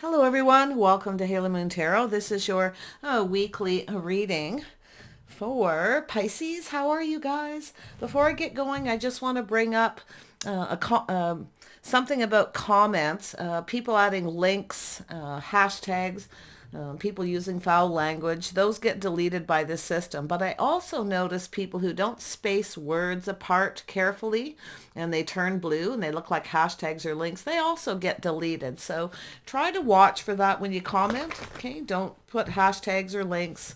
Hello everyone, welcome to Halo Moon Tarot. This is your weekly reading for Pisces. How are you guys? Before I get going, I just want to bring up something about comments, people adding links, hashtags, people using foul language. Those get deleted by the system. But I also notice people who don't space words apart carefully and they turn blue and they look like hashtags or links. They also get deleted. So try to watch for that when you comment. Okay, don't put hashtags or links.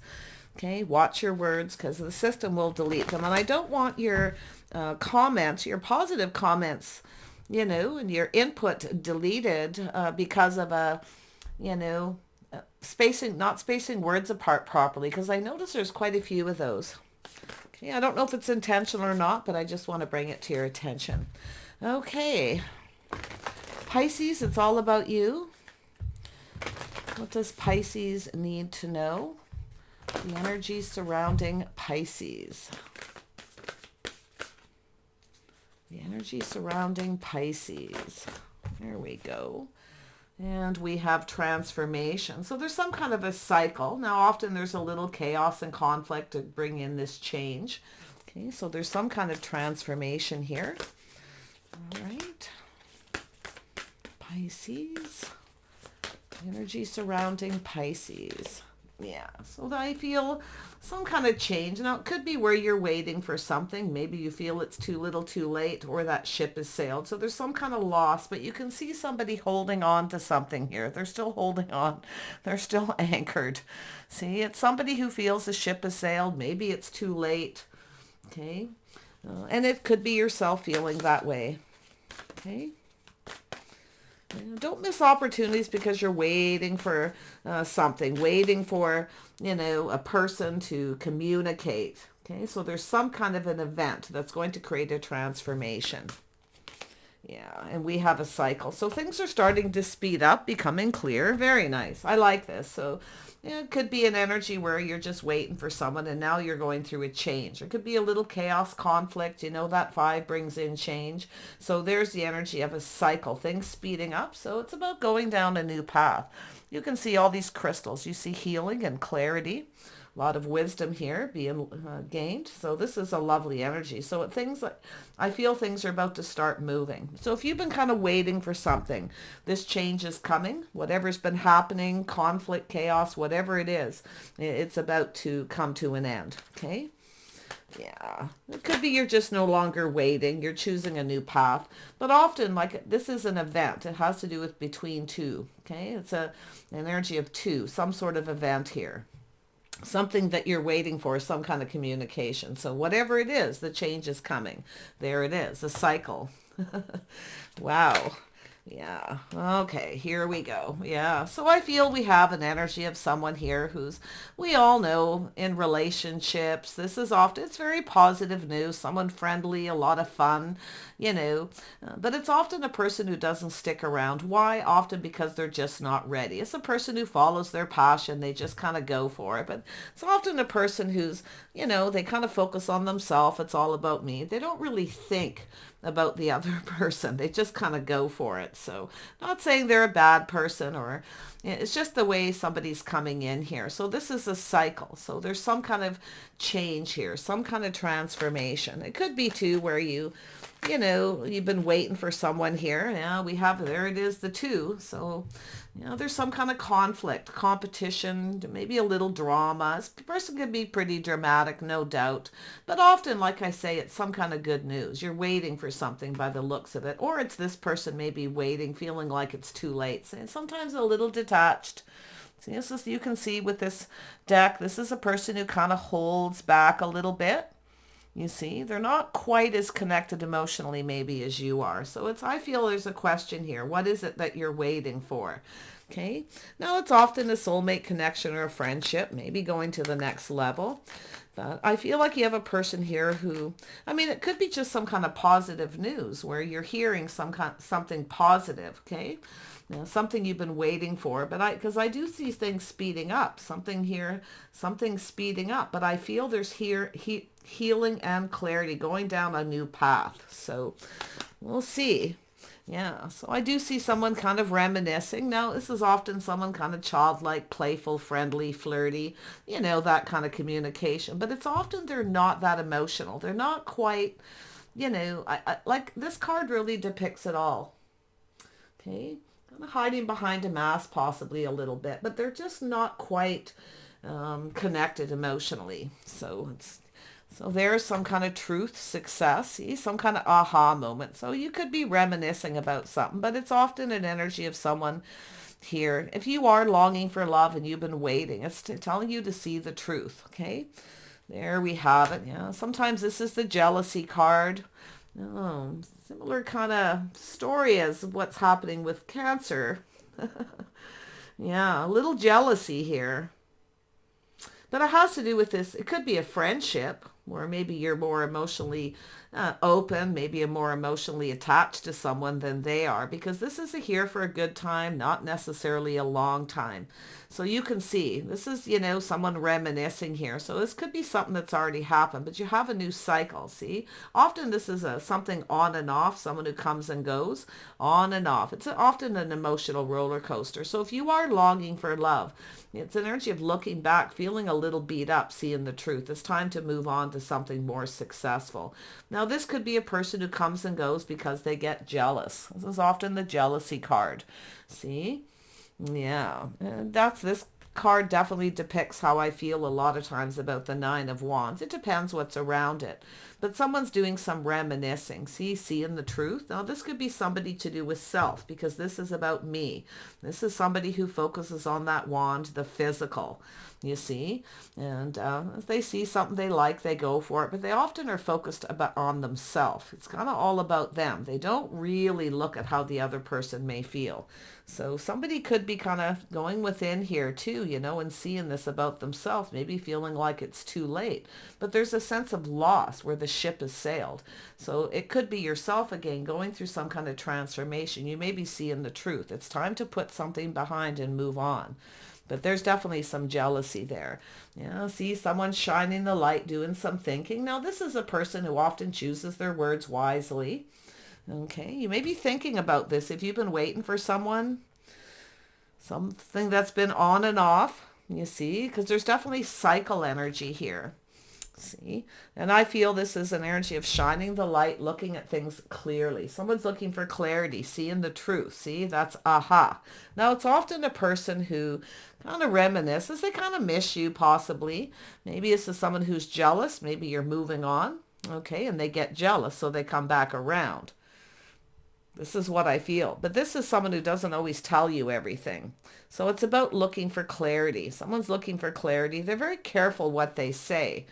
Okay, watch your words because the system will delete them. And I don't want your comments, your positive comments, and your input deleted because of not spacing words apart properly, because I notice there's quite a few of those. Okay, I don't know if it's intentional or not, but I just want to bring it to your attention. Okay, Pisces, it's all about you. What does Pisces need to know? The energy surrounding Pisces. The energy surrounding Pisces. There we go. And we have transformation. So there's some kind of a cycle. Now, often there's a little chaos and conflict to bring in this change. Okay, so there's some kind of transformation here. All right. Pisces. Energy surrounding Pisces. Yeah, so I feel some kind of change. Now, it could be where you're waiting for something. Maybe you feel it's too little too late, or that ship has sailed. So there's some kind of loss, but you can see somebody holding on to something here. They're still holding on. They're still anchored. See, it's somebody who feels the ship has sailed. Maybe it's too late. Okay. And it could be yourself feeling that way. Okay. Don't miss opportunities because you're waiting for something, waiting for, a person to communicate. Okay, so there's some kind of an event that's going to create a transformation. Yeah, and we have a cycle. So things are starting to speed up, becoming clear. Very nice. I like this. So it could be an energy where you're just waiting for someone and now you're going through a change. It could be a little chaos, conflict. That 5 brings in change. So there's the energy of a cycle, things speeding up. So it's about going down a new path. You can see all these crystals. You see healing and clarity. A lot of wisdom here being gained. So this is a lovely energy. So I feel things are about to start moving. So if you've been kind of waiting for something, this change is coming. Whatever's been happening, conflict, chaos, whatever it is, it's about to come to an end. Okay. Yeah, it could be you're just no longer waiting. You're choosing a new path. But often, this is an event. It has to do with between two. Okay, it's an energy of two, some sort of event here. Something that you're waiting for, some kind of communication. So whatever it is, the change is coming. There it is, a cycle. Wow. Yeah. Okay, here we go. Yeah. So I feel we have an energy of someone here we all know in relationships. It's very positive news, someone friendly, a lot of fun, but it's often a person who doesn't stick around. Why? Often because they're just not ready. It's a person who follows their passion. They just kind of go for it. But it's often a person who's, they kind of focus on themselves. It's all about me. They don't really think about the other person. They just kind of go for it. So not saying they're a bad person, or it's just the way somebody's coming in here. So this is a cycle. So there's some kind of change here, some kind of transformation. It could be too where you've been waiting for someone here. Yeah, there it is, the 2. So, there's some kind of conflict, competition, maybe a little drama. This person can be pretty dramatic, no doubt. But often, like I say, it's some kind of good news. You're waiting for something by the looks of it. Or it's this person maybe waiting, feeling like it's too late. So sometimes a little detached. See, you can see with this deck, this is a person who kind of holds back a little bit. You see, they're not quite as connected emotionally maybe as you are. So I feel there's a question here. What is it that you're waiting for? Okay. Now it's often a soulmate connection or a friendship, maybe going to the next level. But I feel like you have a person here who, it could be just some kind of positive news where you're hearing something positive. Okay. Something you've been waiting for, because I do see things speeding up, something speeding up, but I feel there's healing and clarity, going down a new path. So we'll see. Yeah, so I do see someone kind of reminiscing. Now, this is often someone kind of childlike, playful, friendly, flirty, that kind of communication. But it's often they're not that emotional. They're not quite, like this card really depicts it all. Okay, kind of hiding behind a mask possibly a little bit, but they're just not quite connected emotionally. So there's some kind of truth, success, see, some kind of aha moment. So you could be reminiscing about something, but it's often an energy of someone here. If you are longing for love and you've been waiting, it's telling you to see the truth. Okay, there we have it. Yeah, sometimes this is the jealousy card. Oh, similar kind of story as what's happening with Cancer. Yeah, a little jealousy here. But it has to do with this. It could be a friendship, or maybe you're more emotionally open, maybe you're more emotionally attached to someone than they are, because this is here for a good time, not necessarily a long time. So you can see, this is, someone reminiscing here. So this could be something that's already happened, but you have a new cycle, see? Often this is something on and off, someone who comes and goes, on and off. It's often an emotional roller coaster. So if you are longing for love, it's an energy of looking back, feeling a little beat up, seeing the truth. It's time to move on to something more successful. Now, this could be a person who comes and goes because they get jealous. This is often the jealousy card. See? Yeah, and this card definitely depicts how I feel a lot of times about the Nine of Wands. It depends what's around it. But someone's doing some reminiscing. See, seeing the truth. Now, this could be somebody to do with self, because this is about me. This is somebody who focuses on that wand, the physical, you see. And if they see something they like, they go for it. But they often are focused on themselves. It's kind of all about them. They don't really look at how the other person may feel. So somebody could be kind of going within here too, and seeing this about themselves, maybe feeling like it's too late. But there's a sense of loss where the ship has sailed. So it could be yourself again going through some kind of transformation. You may be seeing the truth. It's time to put something behind and move on. But there's definitely some jealousy there. See someone shining the light, doing some thinking. Now, this is a person who often chooses their words wisely. Okay, you may be thinking about this if you've been waiting for something that's been on and off, you see, because there's definitely cycle energy here. See, and I feel this is an energy of shining the light, looking at things clearly. Someone's looking for clarity, seeing the truth. See, that's aha. Now, it's often a person who kind of reminisces. They kind of miss you, possibly. Maybe this is someone who's jealous. Maybe you're moving on. Okay, and they get jealous, so they come back around. This is what I feel. But this is someone who doesn't always tell you everything. So it's about looking for clarity. Someone's looking for clarity. They're very careful what they say.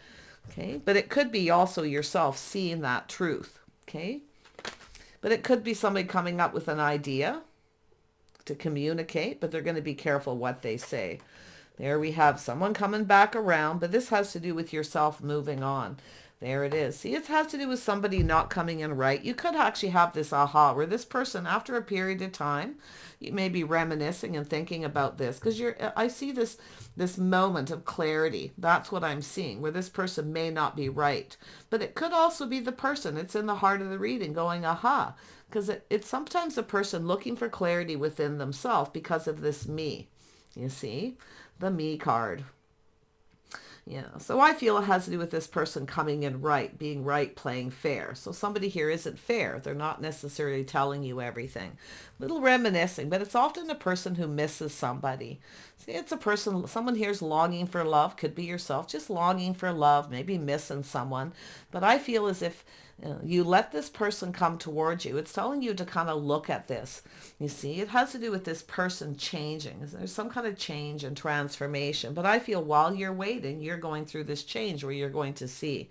Okay. But it could be also yourself seeing that truth. Okay. But it could be somebody coming up with an idea to communicate, but they're going to be careful what they say. There we have someone coming back around, but this has to do with yourself moving on. There it is. See, it has to do with somebody not coming in right. You could actually have this aha where this person, after a period of time, you may be reminiscing and thinking about this, because I see this moment of clarity. That's what I'm seeing, where this person may not be right. But it could also be the person. It's in the heart of the reading going, aha, because it's sometimes a person looking for clarity within themselves because of this me. You see, the me card. Yeah, so I feel it has to do with this person coming in right, being right, playing fair. So somebody here isn't fair. They're not necessarily telling you everything. Little reminiscing, but it's often a person who misses somebody. See, it's a person, someone here's longing for love. Could be yourself, just longing for love, maybe missing someone. But I feel as if you let this person come towards you. It's telling you to kind of look at this. You see, it has to do with this person changing. There's some kind of change and transformation. But I feel while you're waiting, you're going through this change where you're going to see.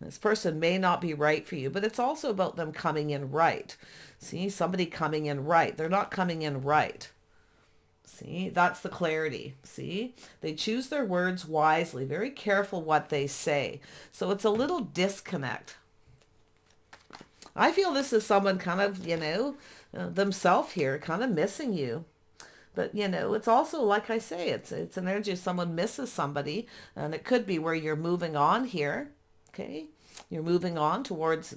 This person may not be right for you, but it's also about them coming in right. See, somebody coming in right. They're not coming in right. See, that's the clarity. See, they choose their words wisely, very careful what they say. So it's a little disconnect. I feel this is someone kind of, themselves here, kind of missing you. But, it's also, like I say, it's an energy of someone misses somebody. And it could be where you're moving on here. Okay. You're moving on towards,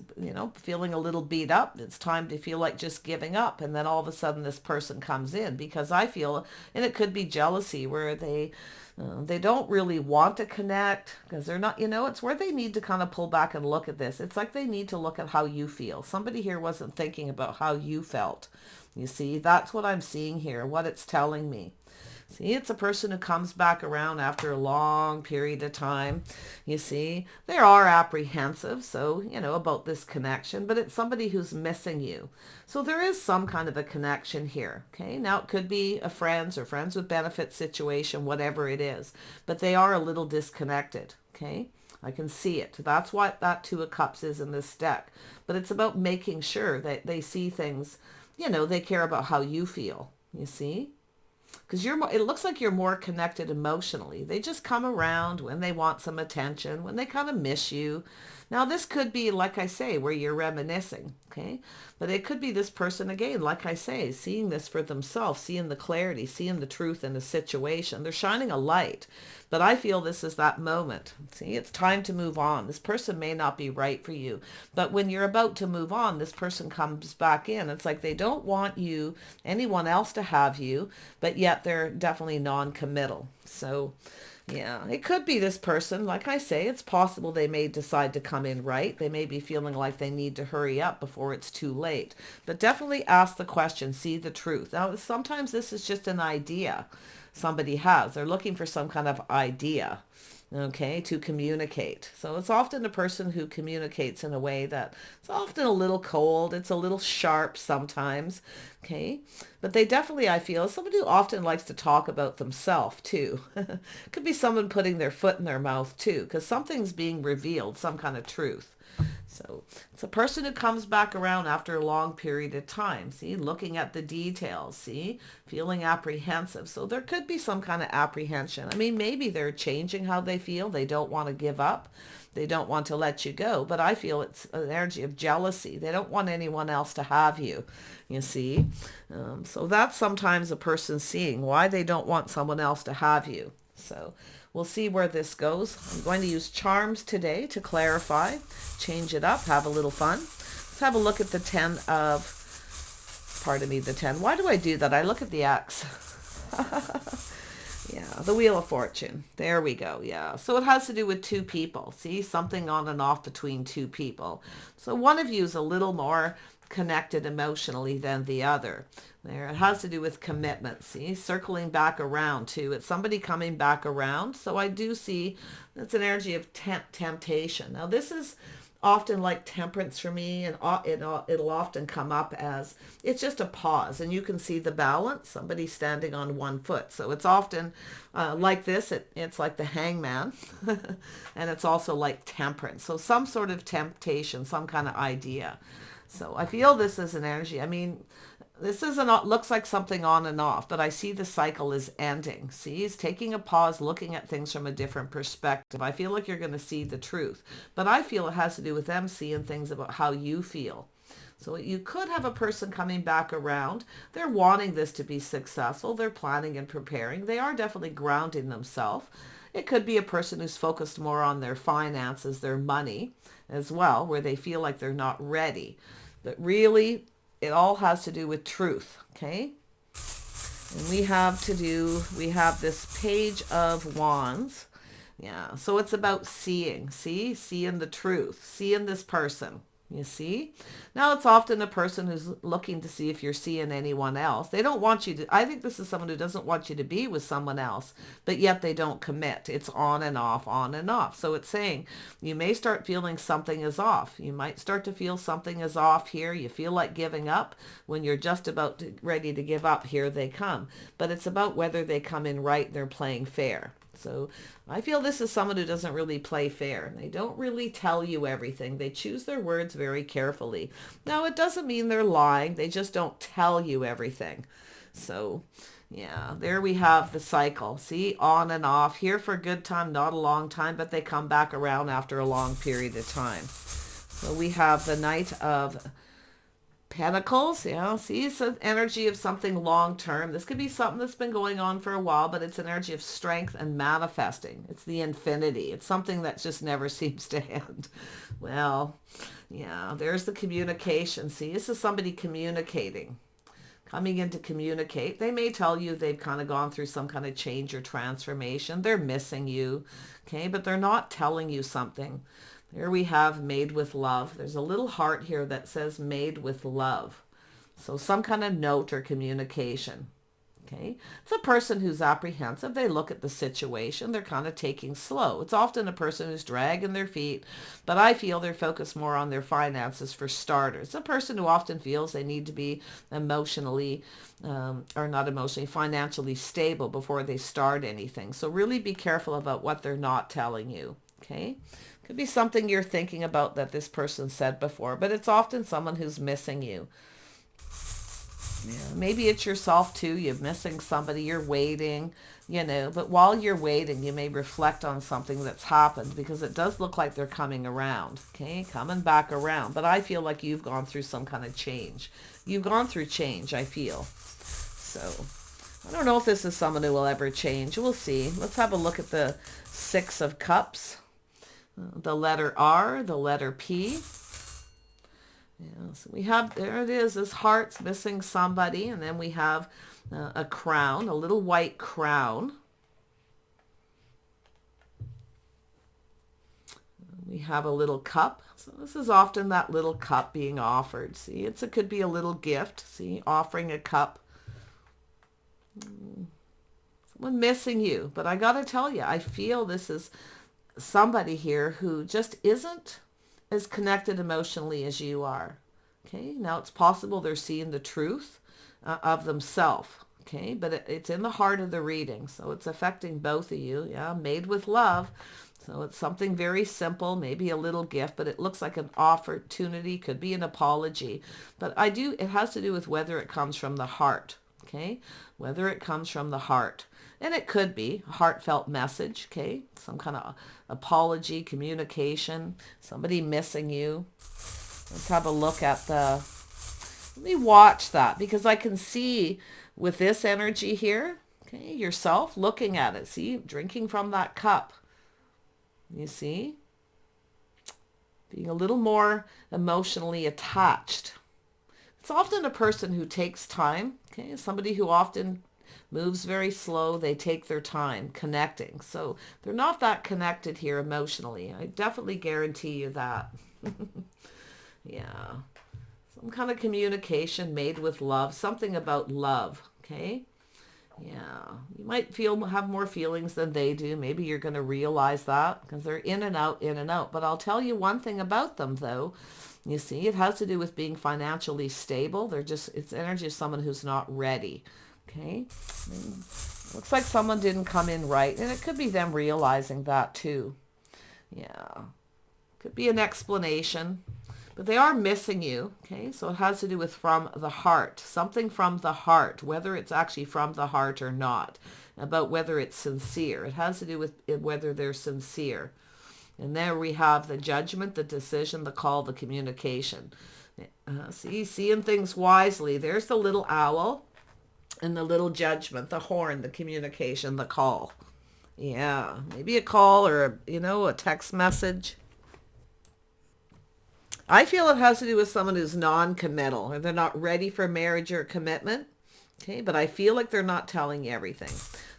feeling a little beat up. It's time to feel like just giving up. And then all of a sudden this person comes in, because I feel, and it could be jealousy, where they don't really want to connect because they're not, it's where they need to kind of pull back and look at this. It's like they need to look at how you feel. Somebody here wasn't thinking about how you felt. You see, that's what I'm seeing here, what it's telling me. See, it's a person who comes back around after a long period of time. You see, they are apprehensive, so, about this connection, but it's somebody who's missing you. So there is some kind of a connection here, okay? Now, it could be a friends or friends with benefits situation, whatever it is, but they are a little disconnected, okay? I can see it. That's what that Two of Cups is in this deck. But it's about making sure that they see things, they care about how you feel, you see? Because it looks like you're more connected emotionally. They just come around when they want some attention, when they kind of miss you. Now, this could be, like I say, where you're reminiscing, okay? But it could be this person, again, like I say, seeing this for themselves, seeing the clarity, seeing the truth in a situation. They're shining a light. But I feel this is that moment. See, it's time to move on. This person may not be right for you. But when you're about to move on, this person comes back in. It's like they don't want anyone else to have you, but yet they're definitely non-committal. So, yeah, it could be this person. Like I say, it's possible they may decide to come in right. They may be feeling like they need to hurry up before it's too late. But definitely ask the question, see the truth. Now, sometimes this is just an idea somebody has. They're looking for some kind of idea, okay, to communicate. So it's often a person who communicates in a way that it's often a little cold. It's a little sharp sometimes, okay? But they definitely, I feel, somebody who often likes to talk about themselves too. Could be someone putting their foot in their mouth too, because something's being revealed, some kind of truth. So it's a person who comes back around after a long period of time. See, looking at the details, see, feeling apprehensive. So there could be some kind of apprehension. I mean, maybe they're changing how they feel. They don't want to give up. They don't want to let you go. But I feel it's an energy of jealousy. They don't want anyone else to have you, you see. So that's sometimes a person seeing why they don't want someone else to have you. So we'll see where this goes. I'm going to use charms today to clarify, change it up, have a little fun. Let's have a look at the 10. Why do I do that? I look at the X. Yeah, the Wheel of Fortune. There we go. Yeah. So it has to do with two people. See, something on and off between two people. So one of you is a little more connected emotionally than the other. There, it has to do with commitment. See, circling back around too. It's somebody coming back around. So I do see it's an energy of temptation. Now this is often like temperance for me, and it'll often come up as it's just a pause, and you can see the balance. Somebody standing on one foot. So it's often like this. It's like the Hangman, and it's also like temperance. So some sort of temptation, some kind of idea. So I feel this is an energy. I mean, this looks like something on and off, but I see the cycle is ending. See, he's taking a pause, looking at things from a different perspective. I feel like you're going to see the truth, but I feel it has to do with them seeing things about how you feel. So you could have a person coming back around. They're wanting this to be successful. They're planning and preparing. They are definitely grounding themselves. It could be a person who's focused more on their finances, their money as well, where they feel like they're not ready. But really, it all has to do with truth, okay? And we have this Page of Wands. Yeah, so it's about seeing the truth, seeing this person. You see? Now it's often a person who's looking to see if you're seeing anyone else. They don't want you to, I think this is someone who doesn't want you to be with someone else, but yet they don't commit. It's on and off, on and off. So it's saying you may start feeling something is off. You might start to feel something is off here. You feel like giving up. When you're just ready to give up, here they come. But it's about whether they come in right and they're playing fair. So I feel this is someone who doesn't really play fair. They don't really tell you everything. They choose their words very carefully. Now, it doesn't mean they're lying. They just don't tell you everything. So, yeah, there we have the cycle. See, on and off. Here for a good time, not a long time, but they come back around after a long period of time. So we have the Knight of Pentacles, yeah, see, it's an energy of something long-term. This could be something that's been going on for a while, but it's an energy of strength and manifesting. It's the infinity. It's something that just never seems to end. Well, yeah, there's the communication. See, this is somebody communicating, coming in to communicate. They may tell you they've kind of gone through some kind of change or transformation. They're missing you, okay, but they're not telling you something. Here we have made with love. There's a little heart here that says made with love. So some kind of note or communication. Okay. It's a person who's apprehensive. They look at the situation. They're kind of taking slow. It's often a person who's dragging their feet, but I feel they're focused more on their finances for starters. It's a person who often feels they need to be emotionally, or not emotionally, financially stable before they start anything. So really be careful about what they're not telling you. Okay. Could be something you're thinking about that this person said before, but it's often someone who's missing you. Yeah, maybe it's yourself too. You're missing somebody. You're waiting, but while you're waiting, you may reflect on something that's happened, because it does look like they're coming around, okay? Coming back around. But I feel like you've gone through some kind of change. You've gone through change, I feel. So I don't know if this is someone who will ever change. We'll see. Let's have a look at the Six of Cups. The letter R, the letter P. Yeah, so we have, there it is, this heart's missing somebody, and then we have a crown, a little white crown. We have a little cup. So this is often that little cup being offered. See, it could be a little gift. See, offering a cup. Someone missing you. But I got to tell you, I feel this is somebody here who just isn't as connected emotionally as you are. Okay, now it's possible they're seeing the truth of themselves. Okay, but it's in the heart of the reading, so it's affecting both of you. Yeah, made with love. So it's something very simple, maybe a little gift, but it looks like an opportunity, could be an apology. But it has to do with whether it comes from the heart. Okay, whether it comes from the heart. And it could be a heartfelt message, okay? Some kind of apology, communication, somebody missing you. Let's have a look at let me watch that, because I can see with this energy here, okay, yourself looking at it. See, drinking from that cup. You see? Being a little more emotionally attached. It's often a person who takes time, okay? Somebody who often moves very slow. They take their time connecting. So they're not that connected here emotionally. I definitely guarantee you that. Yeah. Some kind of communication made with love. Something about love. Okay. Yeah. You might have more feelings than they do. Maybe you're going to realize that, because they're in and out, in and out. But I'll tell you one thing about them, though. You see, it has to do with being financially stable. It's energy of someone who's not ready. Okay, looks like someone didn't come in right, and it could be them realizing that too. Yeah, could be an explanation, but they are missing you. Okay, so it has to do with from the heart, something from the heart, whether it's actually from the heart or not, about whether it's sincere. It has to do with whether they're sincere. And there we have the judgment, the decision, the call, the communication. Seeing things wisely. There's the little owl. And the little judgment, the horn, the communication, the call. Yeah, maybe a call or, a text message. I feel it has to do with someone who's non-committal, or they're not ready for marriage or commitment. Okay, but I feel like they're not telling you everything.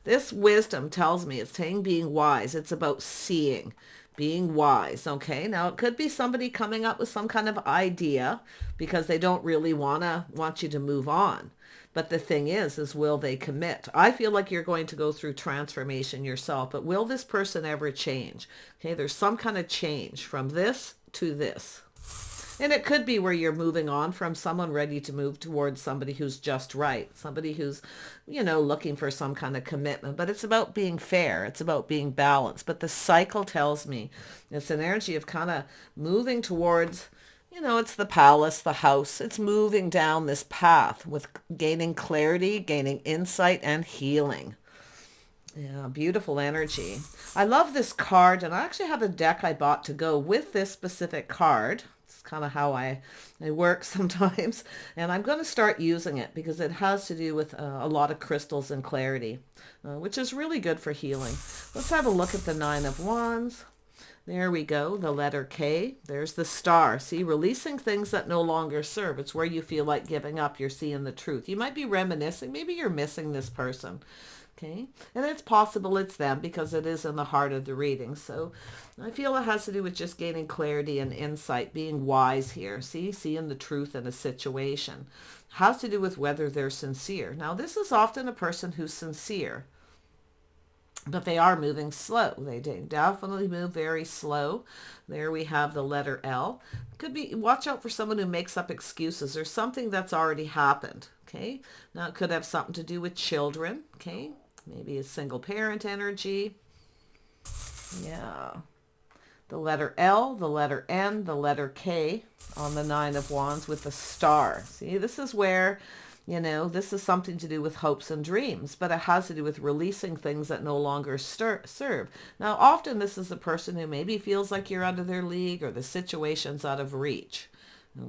This wisdom tells me it's saying being wise. It's about seeing, being wise. Okay, now it could be somebody coming up with some kind of idea because they don't really want you to move on. But the thing is will they commit? I feel like you're going to go through transformation yourself, but will this person ever change? Okay, there's some kind of change from this to this. And it could be where you're moving on from someone ready to move towards somebody who's just right. Somebody who's, looking for some kind of commitment. But it's about being fair. It's about being balanced. But the cycle tells me it's an energy of kind of moving towards, it's the palace, the house. It's moving down this path with gaining clarity, gaining insight, and healing. Yeah, beautiful energy. I love this card, and I actually have a deck I bought to go with this specific card. It's kind of how I work sometimes. And I'm going to start using it because it has to do with a lot of crystals and clarity, which is really good for healing. Let's have a look at the Nine of Wands. There we go, the letter K. There's the star. See, releasing things that no longer serve. It's where you feel like giving up. You're seeing the truth. You might be reminiscing. Maybe you're missing this person. Okay, and it's possible it's them because it is in the heart of the reading. So I feel it has to do with just gaining clarity and insight, being wise here. See, seeing the truth in a situation. Has to do with whether they're sincere. Now, this is often a person who's sincere, but they are moving slow. They definitely move very slow. There we have the letter L. Could be, watch out for someone who makes up excuses. There's something that's already happened. Okay. Now it could have something to do with children. Okay. Maybe a single parent energy. Yeah. The letter L, the letter N, the letter K on the Nine of Wands with the star. See, this is where, you know, this is something to do with hopes and dreams, but it has to do with releasing things that no longer serve. Now, often this is a person who maybe feels like you're out of their league or the situation's out of reach.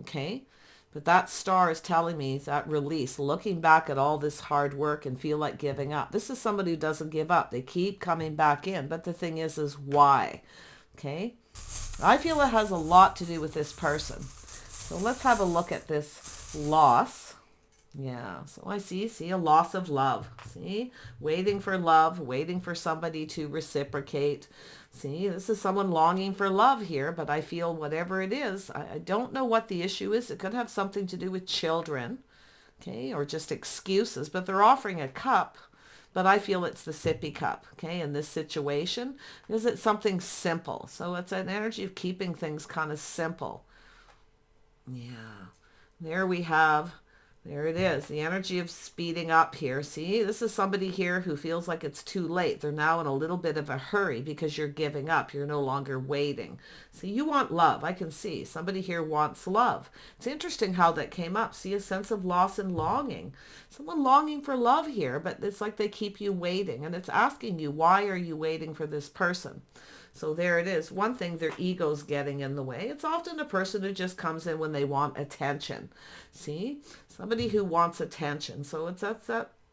Okay? But that star is telling me that release, looking back at all this hard work and feel like giving up. This is somebody who doesn't give up. They keep coming back in. But the thing is why? Okay? I feel it has a lot to do with this person. So let's have a look at this loss. Yeah, so I see a loss of love. See, waiting for love, waiting for somebody to reciprocate. See, this is someone longing for love here, but I feel whatever it is, I don't know what the issue is. It could have something to do with children, okay, or just excuses, but they're offering a cup, but I feel it's the sippy cup, okay, in this situation, because it's something simple. So it's an energy of keeping things kind of simple. Yeah, there we have, there it is, the energy of speeding up here. See, this is somebody here who feels like it's too late. They're now in a little bit of a hurry because you're giving up. You're no longer waiting. See, you want love. I can see somebody here wants love. It's interesting how that came up. See, a sense of loss and longing. Someone longing for love here, but it's like they keep you waiting. And it's asking you, why are you waiting for this person? So there it is. One thing, their ego's getting in the way. It's often a person who just comes in when they want attention. See? Somebody who wants attention. So it's that's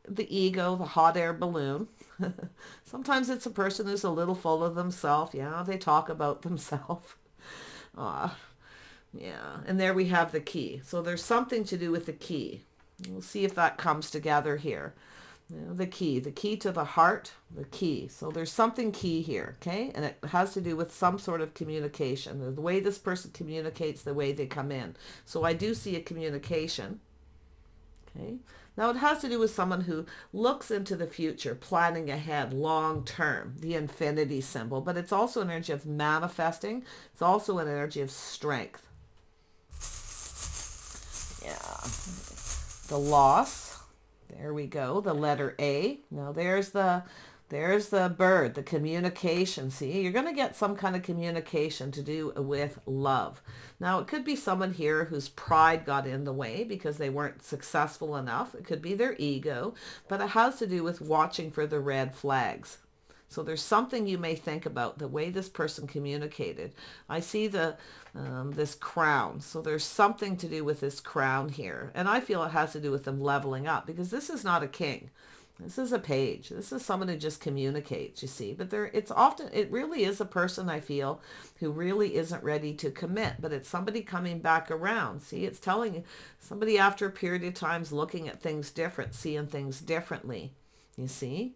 the ego, the hot air balloon. Sometimes it's a person who's a little full of themselves. Yeah, they talk about themselves. Yeah. And there we have the key. So there's something to do with the key. We'll see if that comes together here. The key to the heart, the key. So there's something key here, okay? And it has to do with some sort of communication. The way this person communicates, the way they come in. So I do see a communication, okay? Now it has to do with someone who looks into the future, planning ahead, long term, the infinity symbol. But it's also an energy of manifesting. It's also an energy of strength. Yeah. The loss. There we go, the letter A. Now there's the bird, the communication. See, you're going to get some kind of communication to do with love. Now it could be someone here whose pride got in the way because they weren't successful enough. It could be their ego, but it has to do with watching for the red flags. So there's something you may think about the way this person communicated. I see this crown. So there's something to do with this crown here. And I feel it has to do with them leveling up because this is not a king. This is a page. This is someone who just communicates, you see. But it really is a person, I feel, who really isn't ready to commit. But it's somebody coming back around. See, it's telling you somebody after a period of times looking at things different, seeing things differently, you see.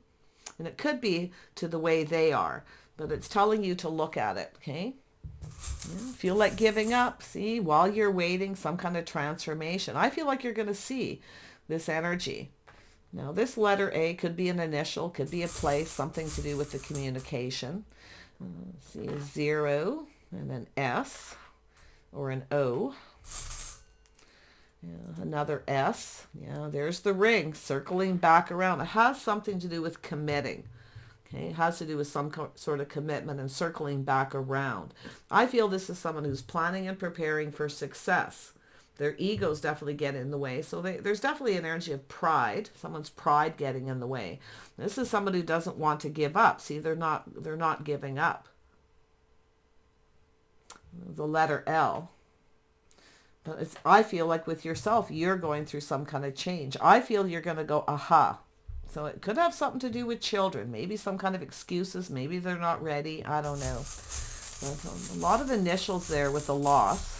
And it could be to the way they are, but it's telling you to look at it, okay? Yeah, feel like giving up, see, while you're waiting, some kind of transformation. I feel like you're going to see this energy. Now, this letter A could be an initial, could be a place, something to do with the communication. Let's see, a 0 and an S or an O. Yeah, another S. Yeah, there's the ring circling back around. It has something to do with committing. Okay, it has to do with some sort of commitment and circling back around. I feel this is someone who's planning and preparing for success. Their egos definitely get in the way. So there's definitely an energy of pride. Someone's pride getting in the way. This is somebody who doesn't want to give up. See, they're not giving up. The letter L. But I feel like with yourself, you're going through some kind of change. I feel you're going to go, aha. So it could have something to do with children. Maybe some kind of excuses. Maybe they're not ready. I don't know. But a lot of initials there with the loss.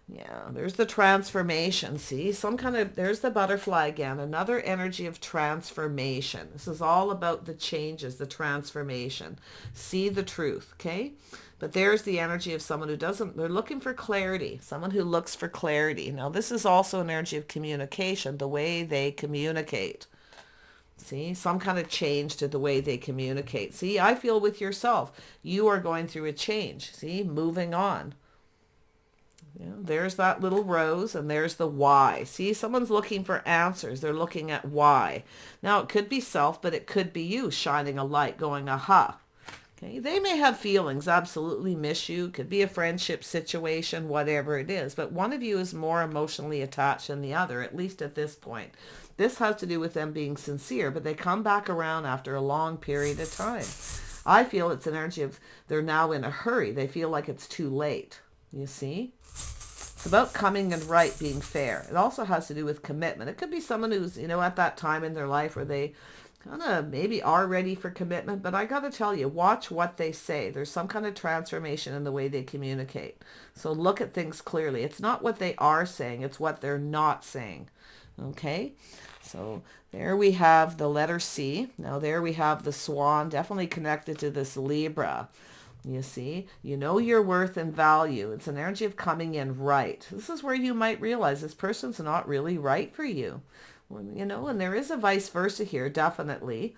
Yeah, there's the transformation. See, there's the butterfly again. Another energy of transformation. This is all about the changes, the transformation. See the truth, okay? But there's the energy of someone who they're looking for clarity. Someone who looks for clarity. Now, this is also an energy of communication, the way they communicate. See, some kind of change to the way they communicate. See, I feel with yourself, you are going through a change. See, moving on. Yeah, there's that little rose, and there's the why. See, someone's looking for answers. They're looking at why. Now, it could be self, but it could be you shining a light, going, aha. Okay, they may have feelings, absolutely miss you. Could be a friendship situation, whatever it is. But one of you is more emotionally attached than the other, at least at this point. This has to do with them being sincere, but they come back around after a long period of time. I feel it's an energy of they're now in a hurry. They feel like it's too late. You see? It's about coming in right, being fair. It also has to do with commitment. It could be someone who's, at that time in their life where they kind of maybe are ready for commitment, but I got to tell you, watch what they say. There's some kind of transformation in the way they communicate. So look at things clearly. It's not what they are saying, it's what they're not saying. Okay? So there we have the letter C. Now there we have the swan, definitely connected to this Libra. You see, you know your worth and value. It's an energy of coming in right. This is where you might realize this person's not really right for you. And there is a vice versa here, definitely,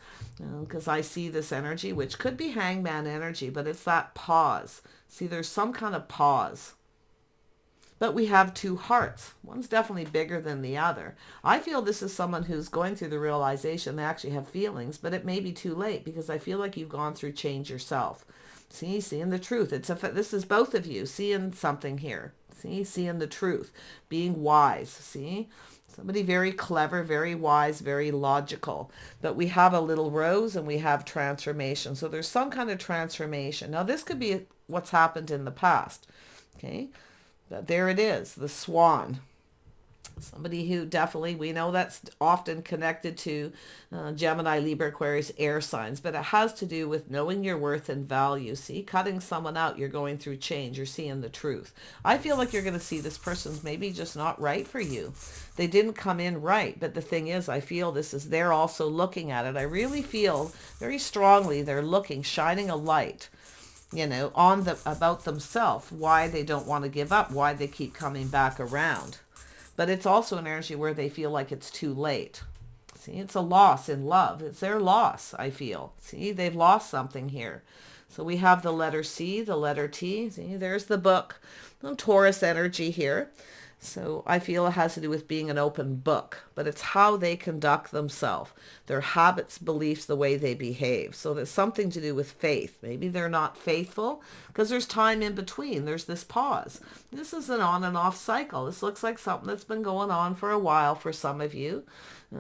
because I see this energy, which could be hangman energy, but it's that pause. See, there's some kind of pause. But we have two hearts. One's definitely bigger than the other. I feel this is someone who's going through the realization they actually have feelings, but it may be too late because I feel like you've gone through change yourself. See, seeing the truth. This is both of you seeing something here. See, seeing the truth, being wise. See, somebody very clever, very wise, very logical. But we have a little rose and we have transformation. So there's some kind of transformation. Now this could be what's happened in the past. Okay, but there it is, the swan. Somebody who definitely, we know that's often connected to Gemini, Libra, Aquarius, air signs, but it has to do with knowing your worth and value. See, cutting someone out, you're going through change, you're seeing the truth. I feel like you're going to see this person's maybe just not right for you. They didn't come in right, but the thing is, I feel they're also looking at it. I really feel very strongly they're looking, shining a light, about themselves, why they don't want to give up, why they keep coming back around. But it's also an energy where they feel like it's too late. See, it's a loss in love. It's their loss, I feel. See, they've lost something here. So we have the letter C, the letter T. See, there's the book. Taurus energy here. So I feel it has to do with being an open book, but it's how they conduct themselves, their habits, beliefs, the way they behave. So there's something to do with faith. Maybe they're not faithful because there's time in between. There's this pause. This is an on and off cycle. This looks like something that's been going on for a while for some of you.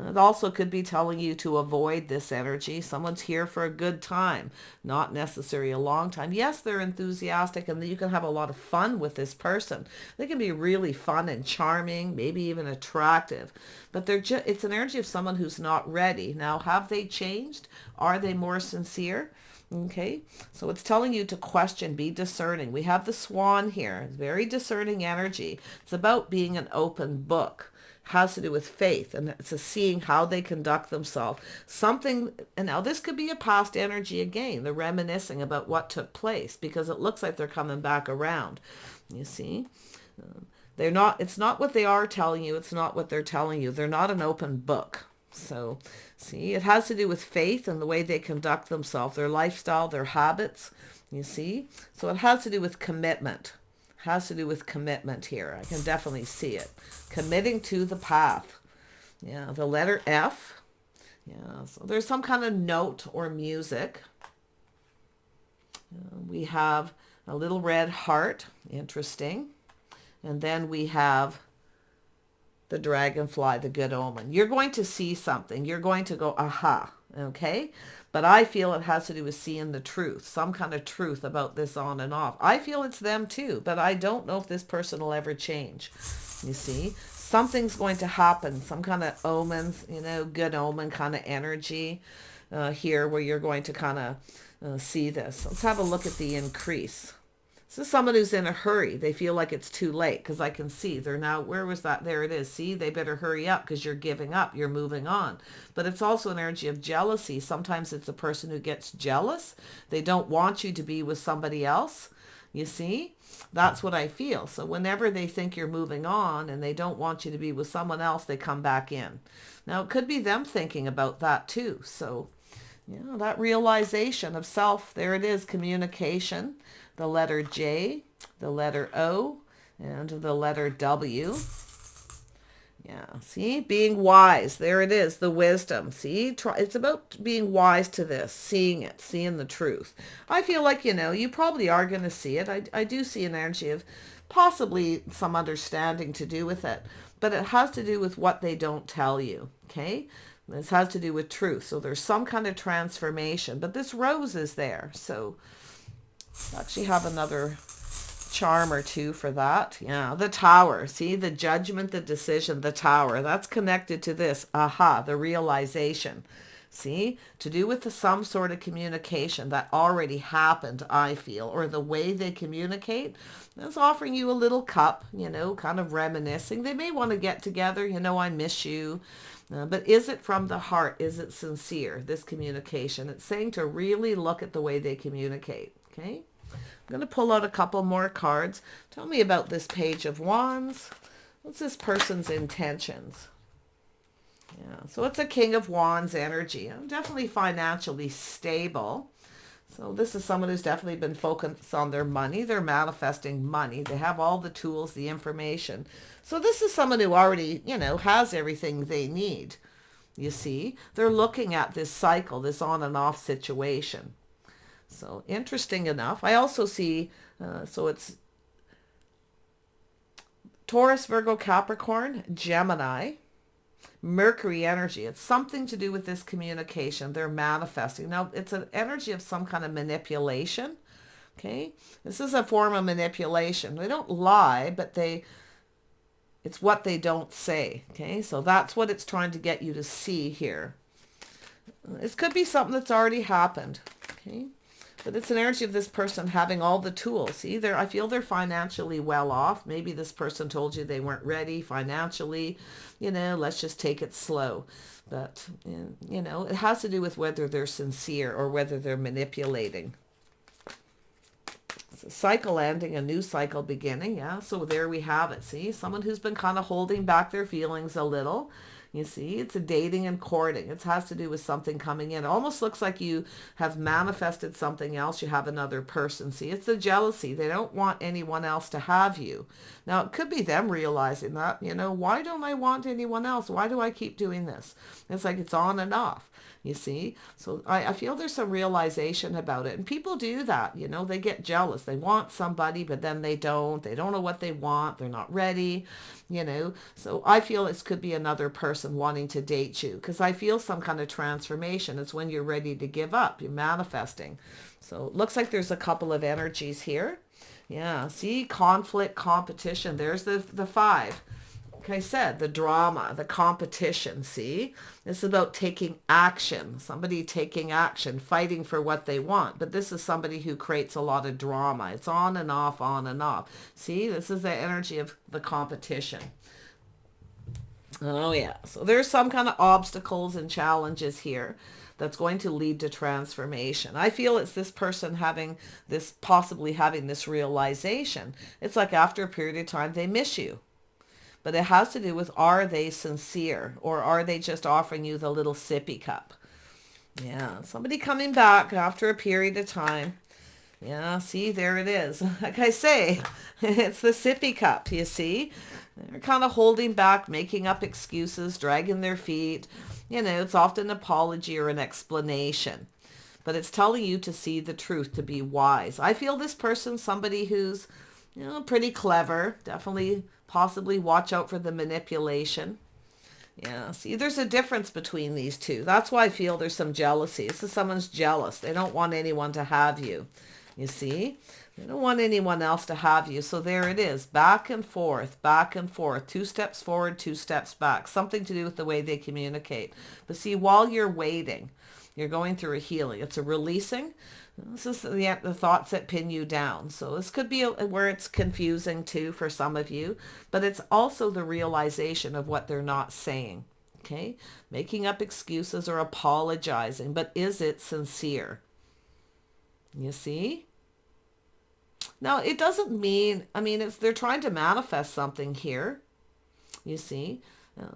It also could be telling you to avoid this energy. Someone's here for a good time, not necessarily a long time. Yes, they're enthusiastic and you can have a lot of fun with this person. They can be really fun and charming, maybe even attractive, but it's an energy of someone who's not ready. Now, have they changed? Are they more sincere? Okay, so it's telling you to question, be discerning. We have the swan here, very discerning energy. It's about being an open book. Has to do with faith, and it's a seeing how they conduct themselves. Something, and now this could be a past energy again. They're reminiscing about what took place because it looks like they're coming back around. You see, it's not what they are telling you. It's not what they're telling you. They're not an open book. So see, it has to do with faith and the way they conduct themselves, their lifestyle, their habits. You see, so it has to do with commitment. Has to do with commitment here. I can definitely see it. Committing to the path. Yeah, the letter F. Yeah, so there's some kind of note or music. We have a little red heart. Interesting. And then we have the dragonfly, the good omen. You're going to see something. You're going to go, aha. Okay, but I feel it has to do with seeing the truth, some kind of truth about this on and off. I feel it's them too, but I don't know if this person will ever change. You see, something's going to happen, some kind of omens, good omen kind of energy here, where you're going to kind of see this. Let's have a look at the increase. This is someone who's in a hurry. They feel like it's too late, because I can see they're now, where was that? There it is. See, they better hurry up because you're giving up. You're moving on. But it's also an energy of jealousy. Sometimes it's a person who gets jealous. They don't want you to be with somebody else. You see, that's what I feel. So whenever they think you're moving on and they don't want you to be with someone else, they come back in. Now, it could be them thinking about that too. So, that realization of self, there it is, communication. The letter J, the letter O, and the letter W. Yeah, see, being wise. There it is, the wisdom. See, it's about being wise to this, seeing it, seeing the truth. I feel like, you probably are going to see it. I do see an energy of possibly some understanding to do with it, but it has to do with what they don't tell you, okay? This has to do with truth. So there's some kind of transformation, but this rose is there, so actually have another charm or two for that. Yeah, the Tower. See, the judgment, the decision, the Tower. That's connected to this. Aha, the realization. See, to do with some sort of communication that already happened, I feel, or the way they communicate. That's offering you a little cup, kind of reminiscing. They may want to get together, I miss you. But is it from the heart? Is it sincere, this communication? It's saying to really look at the way they communicate. Okay, I'm going to pull out a couple more cards. Tell me about this Page of Wands. What's this person's intentions? Yeah, so it's a King of Wands energy. I'm definitely financially stable. So this is someone who's definitely been focused on their money. They're manifesting money. They have all the tools, the information. So this is someone who already, has everything they need. You see, they're looking at this cycle, this on and off situation. So interesting enough. I also see, so it's Taurus, Virgo, Capricorn, Gemini, Mercury energy. It's something to do with this communication. They're manifesting. Now, it's an energy of some kind of manipulation. Okay. This is a form of manipulation. They don't lie, but it's what they don't say. Okay. So that's what it's trying to get you to see here. This could be something that's already happened. Okay. But it's an energy of this person having all the tools. See, I feel they're financially well off. Maybe this person told you they weren't ready financially. Let's just take it slow. But, it has to do with whether they're sincere or whether they're manipulating. It's a cycle ending, a new cycle beginning. Yeah, so there we have it. See, someone who's been kind of holding back their feelings a little. You see, it's a dating and courting. It has to do with something coming in. It almost looks like you have manifested something else. You have another person. See, it's the jealousy. They don't want anyone else to have you. Now, it could be them realizing that, why don't I want anyone else? Why do I keep doing this? It's like it's on and off. You see, so I feel there's some realization about it. And people do that, they get jealous. They want somebody, but then they don't. They don't know what they want. They're not ready, So I feel this could be another person wanting to date you, because I feel some kind of transformation. It's when you're ready to give up. You're manifesting. So it looks like there's a couple of energies here. Yeah, see, conflict, competition. There's the 5. Like I said, the drama, the competition, see? This is about taking action, somebody taking action, fighting for what they want. But this is somebody who creates a lot of drama. It's on and off, on and off. See, this is the energy of the competition. Oh, yeah. So there's some kind of obstacles and challenges here that's going to lead to transformation. I feel it's this person possibly having this realization. It's like after a period of time, they miss you. But it has to do with, are they sincere, or are they just offering you the little sippy cup? Yeah, somebody coming back after a period of time. Yeah, see, there it is. Like I say, it's the sippy cup, you see? They're kind of holding back, making up excuses, dragging their feet. It's often an apology or an explanation. But it's telling you to see the truth, to be wise. I feel this person's somebody who's, pretty clever. Definitely, possibly watch out for the manipulation. Yeah, see, there's a difference between these two. That's why I feel there's some jealousy. This is someone's jealous. They don't want anyone to have you. You see? They don't want anyone else to have you. So there it is. Back and forth, back and forth. 2 steps forward, 2 steps back. Something to do with the way they communicate. But see, while you're waiting, you're going through a healing. It's a releasing. This is the thoughts that pin you down. So this could be where it's confusing too for some of you, but it's also the realization of what they're not saying. Okay? Making up excuses or apologizing, but is it sincere? You see? Now, it doesn't mean, I mean, they're trying to manifest something here. You see?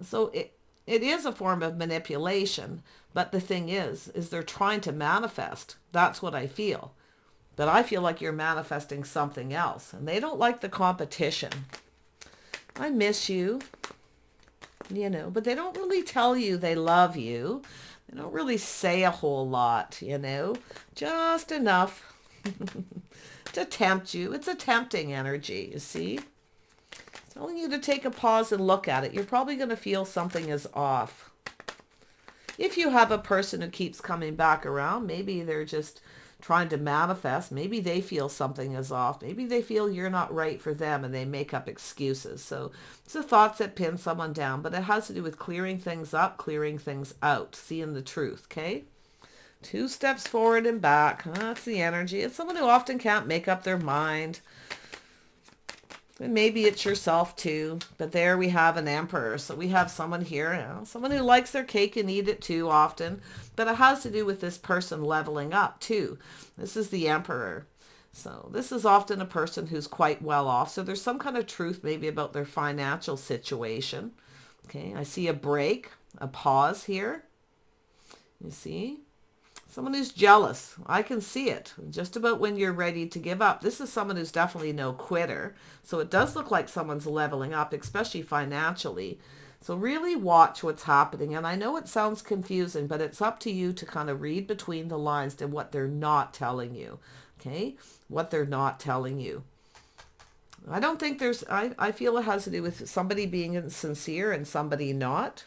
So it is a form of manipulation, but the thing is they're trying to manifest. That's what I feel. But I feel like you're manifesting something else, and they don't like the competition. I miss you, you know, but they don't really tell you they love you. They don't really say a whole lot, you know, just enough to tempt you. It's a tempting energy, you see? Telling you to take a pause and look at it. You're probably going to feel something is off. If you have a person who keeps coming back around, maybe they're just trying to manifest. Maybe they feel something is off. Maybe they feel you're not right for them and they make up excuses. So it's the thoughts that pin someone down, but it has to do with clearing things up, clearing things out, seeing the truth, okay? 2 steps forward and back. That's the energy. It's someone who often can't make up their mind. And maybe it's yourself too, but there we have an emperor. So we have someone here, you know, someone who likes their cake and eat it too often, but it has to do with this person leveling up too. This is the emperor. So this is often a person who's quite well off. So there's some kind of truth maybe about their financial situation. Okay, I see a break, a pause here. You see? Someone who's jealous. I can see it. Just about when you're ready to give up. This is someone who's definitely no quitter. So it does look like someone's leveling up, especially financially. So really watch what's happening. And I know it sounds confusing, but it's up to you to kind of read between the lines to what they're not telling you. Okay? What they're not telling you. I don't think there's, I feel it has to do with somebody being sincere and somebody not.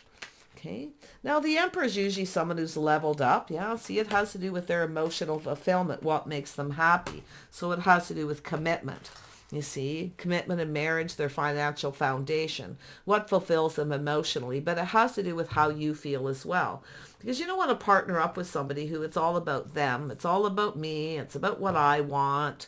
Okay. Now the emperor is usually someone who's leveled up. Yeah. See, it has to do with their emotional fulfillment, what makes them happy. So it has to do with commitment. You see, commitment in marriage, their financial foundation, what fulfills them emotionally, but it has to do with how you feel as well. Because you don't want to partner up with somebody who it's all about them. It's all about me. It's about what I want.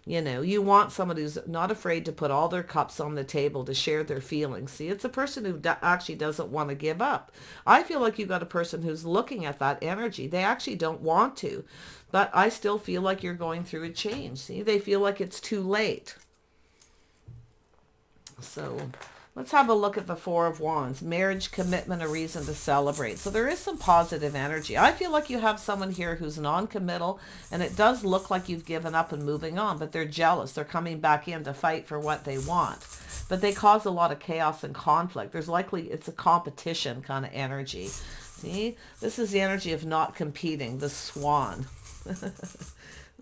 You know, you want someone who's not afraid to put all their cups on the table to share their feelings. See, it's a person who actually doesn't want to give up. I feel like you've got a person who's looking at that energy. They actually don't want to, but I still feel like you're going through a change. See, they feel like it's too late. So let's have a look at the Four of Wands. Marriage, commitment, a reason to celebrate. So there is some positive energy. I feel like you have someone here who's non-committal, and it does look like you've given up and moving on, but they're jealous. They're coming back in to fight for what they want. But they cause a lot of chaos and conflict. There's likely, it's a competition kind of energy. See, this is the energy of not competing, the swan.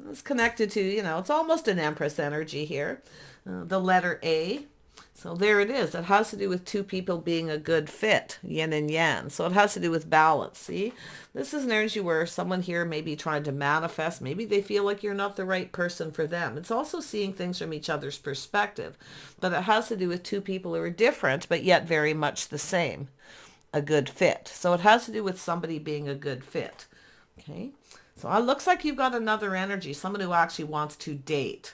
It's connected to, you know, it's almost an Empress energy here. The letter A. So there it is. It has to do with two people being a good fit, yin and yang. So it has to do with balance. See, this is an energy where someone here may be trying to manifest. Maybe they feel like you're not the right person for them. It's also seeing things from each other's perspective. But it has to do with two people who are different, but yet very much the same. A good fit. So it has to do with somebody being a good fit. Okay. So it looks like you've got another energy. Someone who actually wants to date.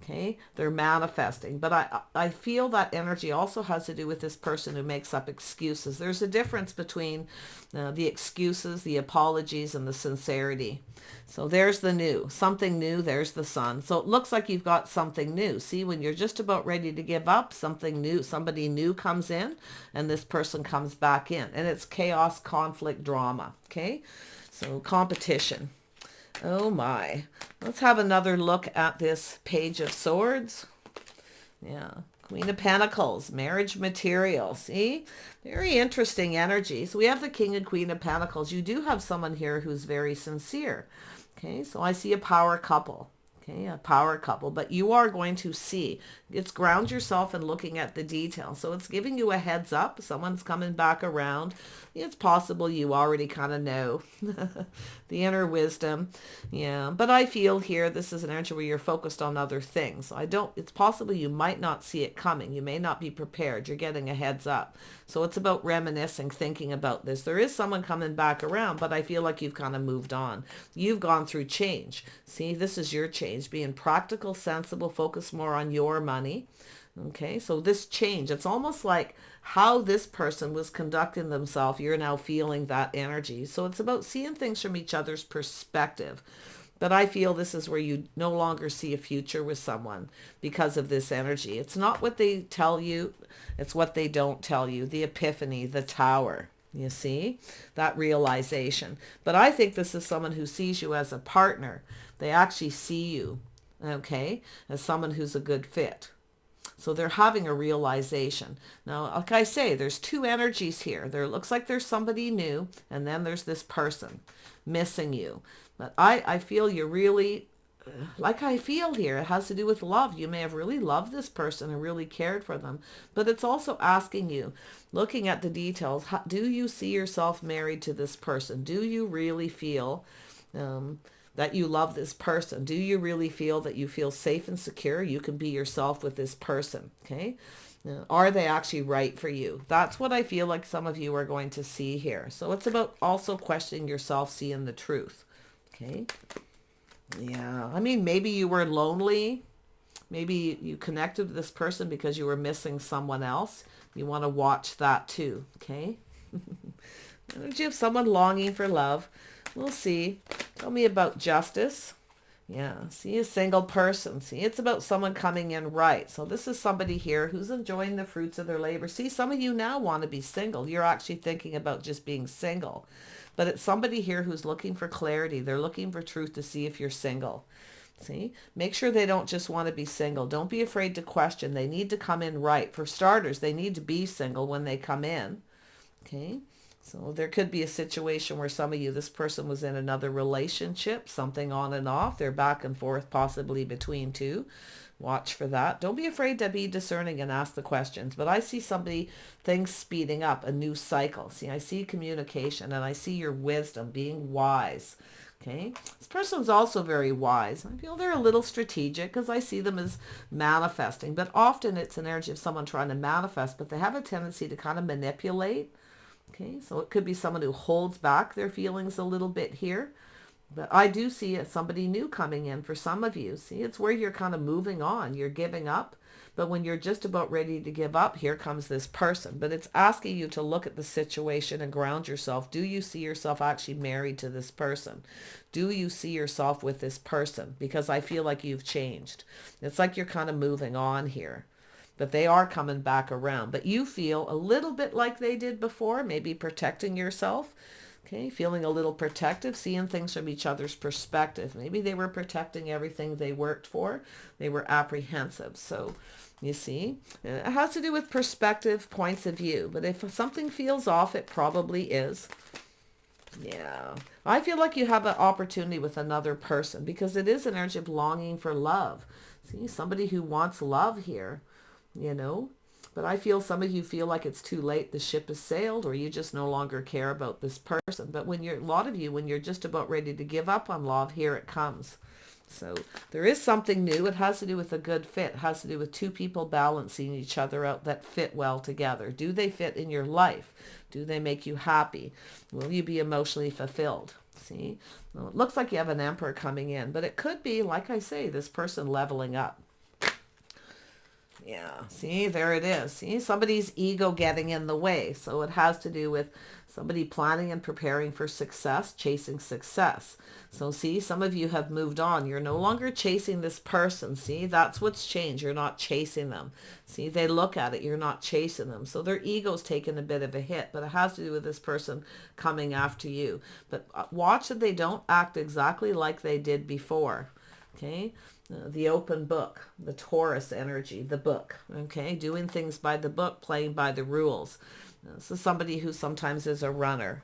Okay, they're manifesting, but I feel that energy also has to do with this person who makes up excuses. There's a difference between the excuses, the apologies, and the sincerity. So there's the new, something new, there's the sun. So it looks like you've got something new. See, when you're just about ready to give up, something new, somebody new comes in, and this person comes back in. And it's chaos, conflict, drama. Okay, so competition. Oh my. Let's have another look at this Page of Swords. Yeah. Queen of Pentacles, marriage material. See? Very interesting energy. So we have the King and Queen of Pentacles. You do have someone here who's very sincere. Okay. So I see a power couple. Okay, a power couple, but you are going to see. It's ground yourself in looking at the details. So it's giving you a heads up. Someone's coming back around. It's possible you already kind of know the inner wisdom. Yeah, but I feel here this is an energy where you're focused on other things. It's possible you might not see it coming. You may not be prepared. You're getting a heads up. So it's about reminiscing, thinking about this. There is someone coming back around, but I feel like you've kind of moved on. You've gone through change. See, this is your change. Being practical, sensible, focus more on your money. Okay, so this change, it's almost like how this person was conducting themselves. You're now feeling that energy. So it's about seeing things from each other's perspective. But I feel this is where you no longer see a future with someone because of this energy. It's not what they tell you, it's what they don't tell you. The epiphany, the tower, you see, that realization. But I think this is someone who sees you as a partner. They actually see you, okay, as someone who's a good fit. So they're having a realization. Now, like I say, there's two energies here. There looks like there's somebody new, and then there's this person missing you. But I feel you're really, like I feel here, it has to do with love. You may have really loved this person and really cared for them. But it's also asking you, looking at the details, do you see yourself married to this person? Do you really feel that you love this person? Do you really feel that you feel safe and secure? You can be yourself with this person, okay? Are they actually right for you? That's what I feel like some of you are going to see here. So it's about also questioning yourself, seeing the truth, okay? Yeah, I mean, maybe you were lonely. Maybe you connected with this person because you were missing someone else. You want to watch that too, okay? Did you have someone longing for love? We'll see. Tell me about justice. Yeah, see, a single person. See, it's about someone coming in right. So this is somebody here who's enjoying the fruits of their labor. See, some of you now want to be single. You're actually thinking about just being single. But it's somebody here who's looking for clarity. They're looking for truth to see if you're single. See, make sure they don't just want to be single. Don't be afraid to question. They need to come in right. For starters, they need to be single when they come in. Okay. So there could be a situation where some of you, this person was in another relationship, something on and off. They're back and forth, possibly between two. Watch for that. Don't be afraid to be discerning and ask the questions. But I see things speeding up, a new cycle. See, I see communication and I see your wisdom, being wise. Okay. This person's also very wise. I feel they're a little strategic because I see them as manifesting. But often it's an energy of someone trying to manifest, but they have a tendency to kind of manipulate. Okay, so it could be someone who holds back their feelings a little bit here. But I do see somebody new coming in for some of you. See, it's where you're kind of moving on. You're giving up. But when you're just about ready to give up, here comes this person. But it's asking you to look at the situation and ground yourself. Do you see yourself actually married to this person? Do you see yourself with this person? Because I feel like you've changed. It's like you're kind of moving on here. But they are coming back around. But you feel a little bit like they did before, maybe protecting yourself. Okay, feeling a little protective, seeing things from each other's perspective. Maybe they were protecting everything they worked for. They were apprehensive. So you see, it has to do with perspective, points of view. But if something feels off, it probably is. Yeah, I feel like you have an opportunity with another person because it is an energy of longing for love. See, somebody who wants love here. But I feel some of you feel like it's too late. The ship has sailed, or you just no longer care about this person. But when a lot of you, when you're just about ready to give up on love, here it comes. So there is something new. It has to do with a good fit. It has to do with two people balancing each other out that fit well together. Do they fit in your life? Do they make you happy? Will you be emotionally fulfilled? See, well, it looks like you have an emperor coming in, but it could be, like I say, this person leveling up. Yeah, see, there it is. See, somebody's ego getting in the way. So it has to do with somebody planning and preparing for success, chasing success. So see, some of you have moved on. You're no longer chasing this person. See, that's what's changed. You're not chasing them. See, they look at it. You're not chasing them. So their ego's taken a bit of a hit, but it has to do with this person coming after you. But watch that they don't act exactly like they did before. Okay. The open book, the Taurus energy, the book, okay, doing things by the book, playing by the rules. This is somebody who sometimes is a runner.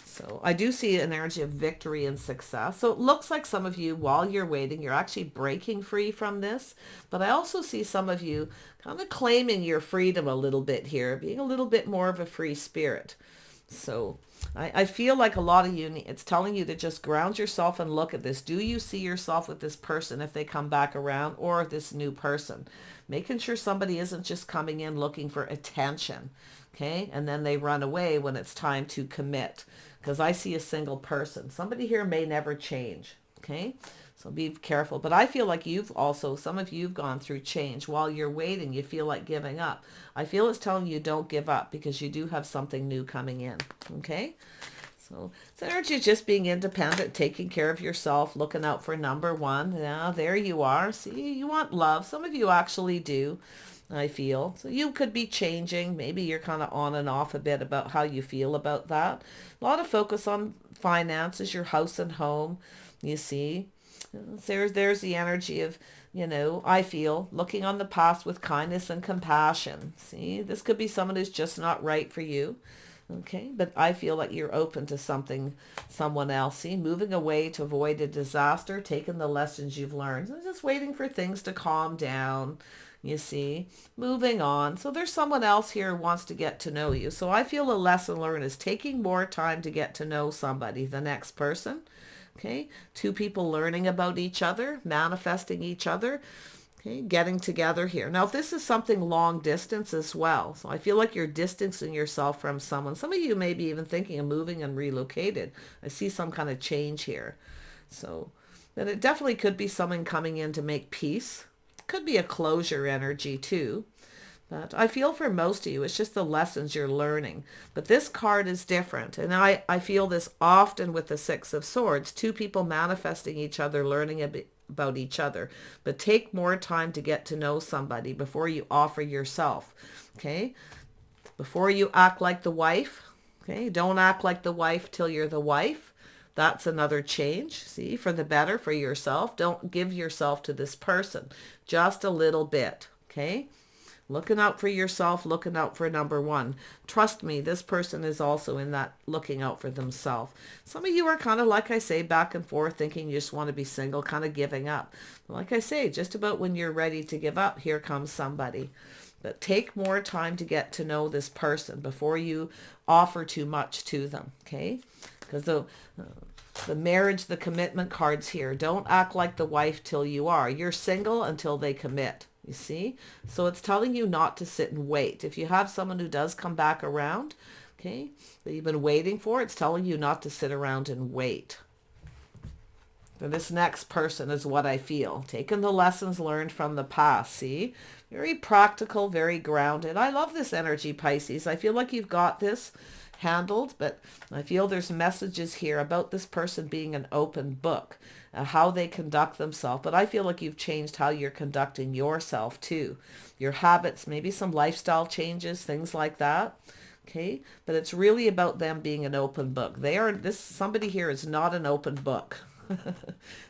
So I do see an energy of victory and success. So it looks like some of you, while you're waiting, you're actually breaking free from this. But I also see some of you kind of claiming your freedom a little bit here, being a little bit more of a free spirit. So I feel like a lot of you, it's telling you to just ground yourself and look at this. Do you see yourself with this person if they come back around, or this new person? Making sure somebody isn't just coming in looking for attention, okay? And then they run away when it's time to commit. Because I see a single person. Somebody here may never change, okay? So be careful. But I feel like you've also, some of you've gone through change. While you're waiting, you feel like giving up. I feel it's telling you don't give up, because you do have something new coming in, okay? So it's energy of just being independent, taking care of yourself, looking out for number one. Yeah, there you are. See, you want love. Some of you actually do, I feel. So you could be changing. Maybe you're kind of on and off a bit about how you feel about that. A lot of focus on finances, your house and home, you see. There's the energy of, I feel, looking on the past with kindness and compassion. See, this could be someone who's just not right for you. Okay, but I feel like you're open to someone else. See, moving away to avoid a disaster, taking the lessons you've learned. So just waiting for things to calm down, you see, moving on. So there's someone else here who wants to get to know you. So I feel a lesson learned is taking more time to get to know somebody, the next person. Okay, two people learning about each other, manifesting each other. Okay, getting together here. Now, if this is something long distance as well, so I feel like you're distancing yourself from someone. Some of you may be even thinking of moving and relocated. I see some kind of change here. So then it definitely could be someone coming in to make peace. Could be a closure energy too. But I feel for most of you, it's just the lessons you're learning. But this card is different. And I feel this often with the Six of Swords. Two people manifesting each other, learning about each other. But take more time to get to know somebody before you offer yourself. Okay? Before you act like the wife. Okay? Don't act like the wife till you're the wife. That's another change. See? For the better, for yourself. Don't give yourself to this person. Just a little bit. Okay? Looking out for yourself, looking out for number one. Trust me, this person is also in that looking out for themselves. Some of you are kind of, like I say, back and forth, thinking you just want to be single, kind of giving up. Like I say, just about when you're ready to give up, here comes somebody. But take more time to get to know this person before you offer too much to them, okay? Because the marriage, the commitment cards here, don't act like the wife till you are. You're single until they commit. You see? So it's telling you not to sit and wait. If you have someone who does come back around, okay, that you've been waiting for, it's telling you not to sit around and wait. For this next person is what I feel. Taking the lessons learned from the past, see? Very practical, very grounded. I love this energy, Pisces. I feel like you've got this handled, but I feel there's messages here about this person being an open book, how they conduct themselves. But I feel like you've changed how you're conducting yourself too. Your habits, maybe some lifestyle changes, things like that. Okay, but it's really about them being an open book. Somebody here is not an open book.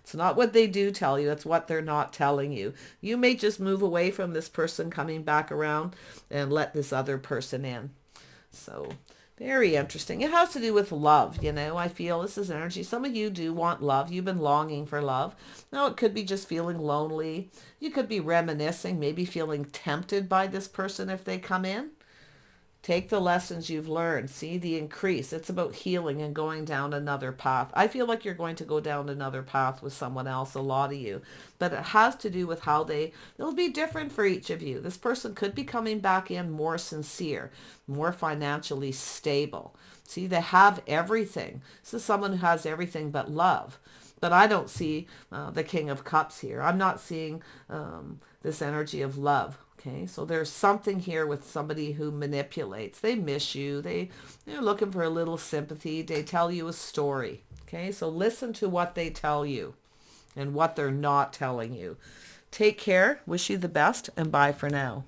It's not what they do tell you, it's what they're not telling you. You may just move away from this person coming back around and let this other person in. So very interesting. It has to do with love, I feel this is energy. Some of you do want love. You've been longing for love. Now it could be just feeling lonely. You could be reminiscing, maybe feeling tempted by this person if they come in. Take the lessons you've learned. See the increase. It's about healing and going down another path. I feel like you're going to go down another path with someone else, a lot of you. But it has to do with how it'll be different for each of you. This person could be coming back in more sincere, more financially stable. See, they have everything. This is someone who has everything but love. But I don't see the King of Cups here. I'm not seeing this energy of love. Okay, so there's something here with somebody who manipulates. They miss you. They're looking for a little sympathy. They tell you a story. Okay, so listen to what they tell you and what they're not telling you. Take care. Wish you the best, and bye for now.